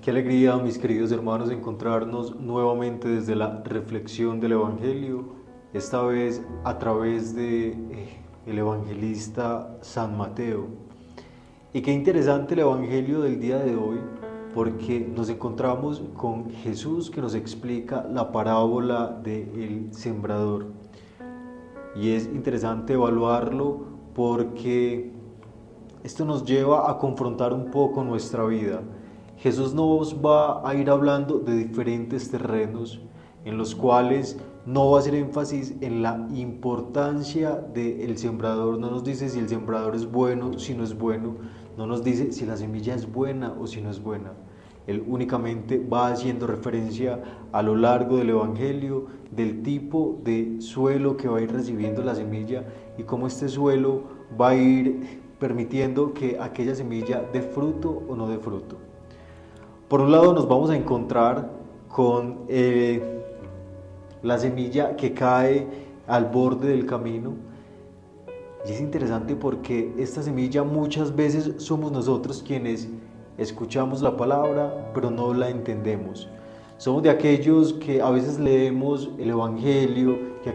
Qué alegría, mis queridos hermanos, encontrarnos nuevamente desde la reflexión del Evangelio, esta vez a través de el evangelista San Mateo. Y qué interesante el Evangelio del día de hoy, porque nos encontramos con Jesús que nos explica la parábola del sembrador. Y es interesante evaluarlo porque esto nos lleva a confrontar un poco nuestra vida. Jesús nos va a ir hablando de diferentes terrenos en los cuales no va a hacer énfasis en la importancia del sembrador. No nos dice si el sembrador es bueno, si no es bueno. No nos dice si la semilla es buena o si no es buena. Él únicamente va haciendo referencia a lo largo del Evangelio del tipo de suelo que va a ir recibiendo la semilla y cómo este suelo va a ir permitiendo que aquella semilla dé fruto o no dé fruto. Por un lado nos vamos a encontrar con la semilla que cae al borde del camino. Y es interesante porque esta semilla muchas veces somos nosotros quienes escuchamos la palabra, pero no la entendemos. Somos de aquellos que a veces leemos el Evangelio, que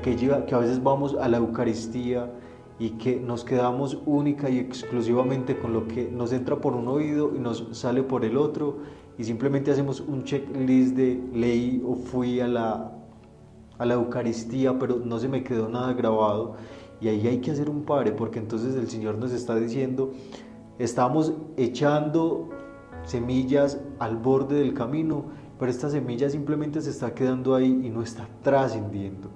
a veces vamos a la Eucaristía y que nos quedamos única y exclusivamente con lo que nos entra por un oído y nos sale por el otro, y simplemente hacemos un checklist de leí o fui a la Eucaristía, pero no se me quedó nada grabado. Y ahí hay que hacer un pare, porque entonces el Señor nos está diciendo, estamos echando semillas al borde del camino, pero esta semilla simplemente se está quedando ahí y no está trascendiendo.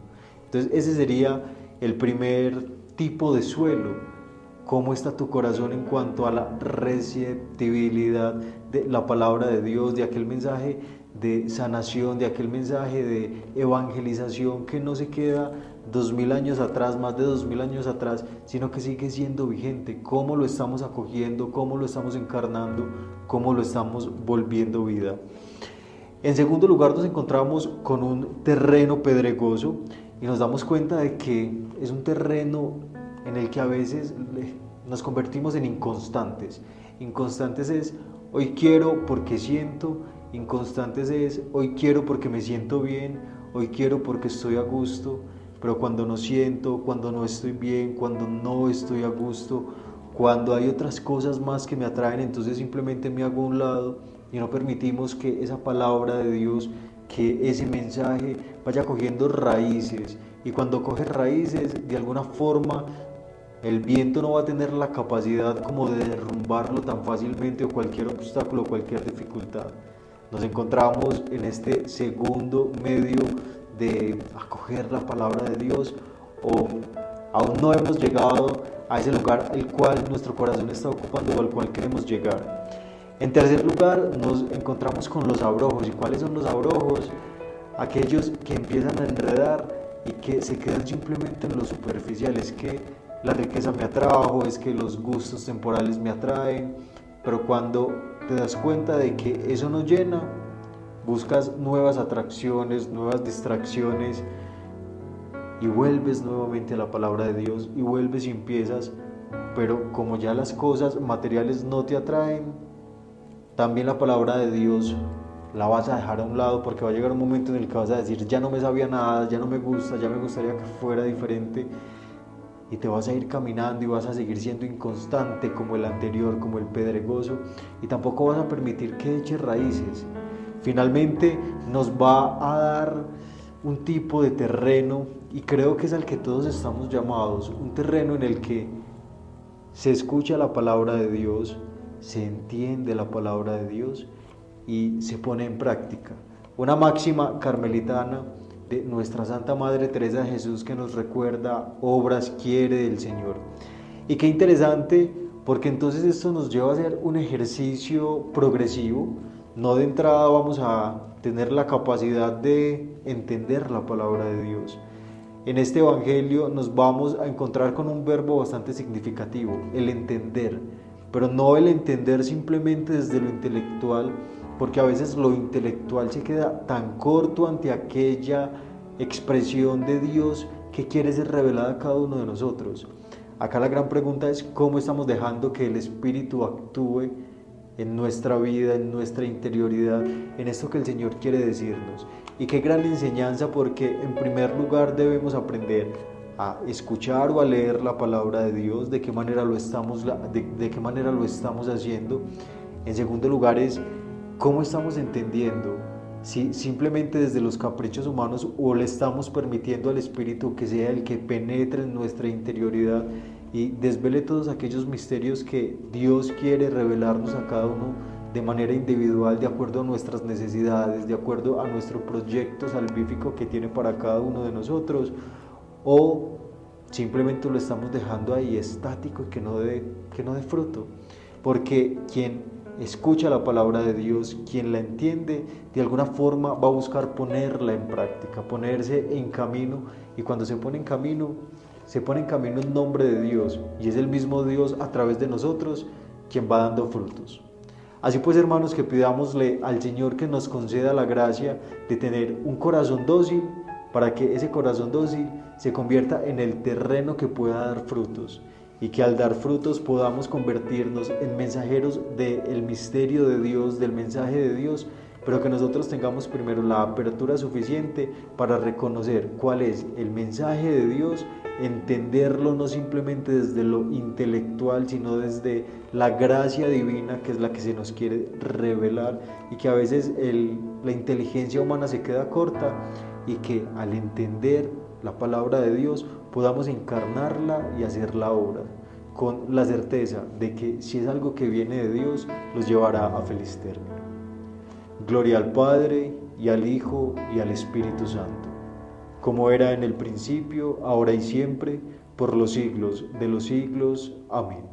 Entonces ese sería el primer tipo de suelo. ¿Cómo está tu corazón en cuanto a la receptibilidad de la palabra de Dios, de aquel mensaje de sanación, de aquel mensaje de evangelización que no se queda 2000 años atrás, más de 2000 años atrás, sino que sigue siendo vigente? ¿Cómo lo estamos acogiendo? ¿Cómo lo estamos encarnando? ¿Cómo lo estamos volviendo vida? En segundo lugar, nos encontramos con un terreno pedregoso y nos damos cuenta de que es un terreno en el que a veces nos convertimos en inconstantes. Inconstantes es hoy quiero porque siento, inconstantes es hoy quiero porque me siento bien, hoy quiero porque estoy a gusto, pero cuando no siento, cuando no estoy bien, cuando no estoy a gusto, cuando hay otras cosas más que me atraen, entonces simplemente me hago a un lado y no permitimos que esa palabra de Dios, que ese mensaje vaya cogiendo raíces. Y cuando coge raíces, de alguna forma, el viento no va a tener la capacidad como de derrumbarlo tan fácilmente, o cualquier obstáculo, cualquier dificultad. Nos encontramos en este segundo medio de acoger la palabra de Dios, o aún no hemos llegado a ese lugar el cual nuestro corazón está ocupando o al cual queremos llegar. En tercer lugar, nos encontramos con los abrojos. ¿Y cuáles son los abrojos? Aquellos que empiezan a enredar y que se quedan simplemente en lo superficial. Es que la riqueza me atrajo, es que los gustos temporales me atraen, pero cuando te das cuenta de que eso no llena, buscas nuevas atracciones, nuevas distracciones, y vuelves nuevamente a la palabra de Dios y vuelves y empiezas, pero como ya las cosas materiales no te atraen, también la palabra de Dios la vas a dejar a un lado, porque va a llegar un momento en el que vas a decir, ya no me sabía nada, ya no me gusta, ya me gustaría que fuera diferente, y te vas a ir caminando y vas a seguir siendo inconstante como el anterior, como el pedregoso, y tampoco vas a permitir que eche raíces. Finalmente nos va a dar un tipo de terreno, y creo que es al que todos estamos llamados, un terreno en el que se escucha la palabra de Dios, se entiende la palabra de Dios y se pone en práctica. Una máxima carmelitana de nuestra Santa Madre Teresa de Jesús que nos recuerda, obras quiere del Señor. Y qué interesante, porque entonces esto nos lleva a hacer un ejercicio progresivo. No de entrada vamos a tener la capacidad de entender la palabra de Dios. En este Evangelio nos vamos a encontrar con un verbo bastante significativo, el entender, pero no el entender simplemente desde lo intelectual, porque a veces lo intelectual se queda tan corto ante aquella expresión de Dios que quiere ser revelada a cada uno de nosotros. Acá la gran pregunta es cómo estamos dejando que el Espíritu actúe en nuestra vida, en nuestra interioridad, en esto que el Señor quiere decirnos. Y qué gran enseñanza, porque en primer lugar debemos aprender a escuchar o a leer la palabra de Dios, de qué manera lo estamos, de qué manera lo estamos haciendo. En segundo lugar es cómo estamos entendiendo, si simplemente desde los caprichos humanos o le estamos permitiendo al Espíritu que sea el que penetre en nuestra interioridad y desvele todos aquellos misterios que Dios quiere revelarnos a cada uno de manera individual, de acuerdo a nuestras necesidades, de acuerdo a nuestro proyecto salvífico que tiene para cada uno de nosotros, o simplemente lo estamos dejando ahí estático y que no dé fruto. Porque quien escucha la palabra de Dios, quien la entiende, de alguna forma va a buscar ponerla en práctica, ponerse en camino, y cuando se pone en camino en nombre de Dios, y es el mismo Dios a través de nosotros quien va dando frutos. Así pues, hermanos, que pidámosle al Señor que nos conceda la gracia de tener un corazón dócil, para que ese corazón dócil se convierta en el terreno que pueda dar frutos, y que al dar frutos podamos convertirnos en mensajeros del misterio de Dios, del mensaje de Dios, pero que nosotros tengamos primero la apertura suficiente para reconocer cuál es el mensaje de Dios, entenderlo no simplemente desde lo intelectual, sino desde la gracia divina, que es la que se nos quiere revelar, y que a veces la inteligencia humana se queda corta, y que al entender la palabra de Dios podamos encarnarla y hacer la obra, con la certeza de que si es algo que viene de Dios, los llevará a feliz término. Gloria al Padre, y al Hijo, y al Espíritu Santo, como era en el principio, ahora y siempre, por los siglos de los siglos. Amén.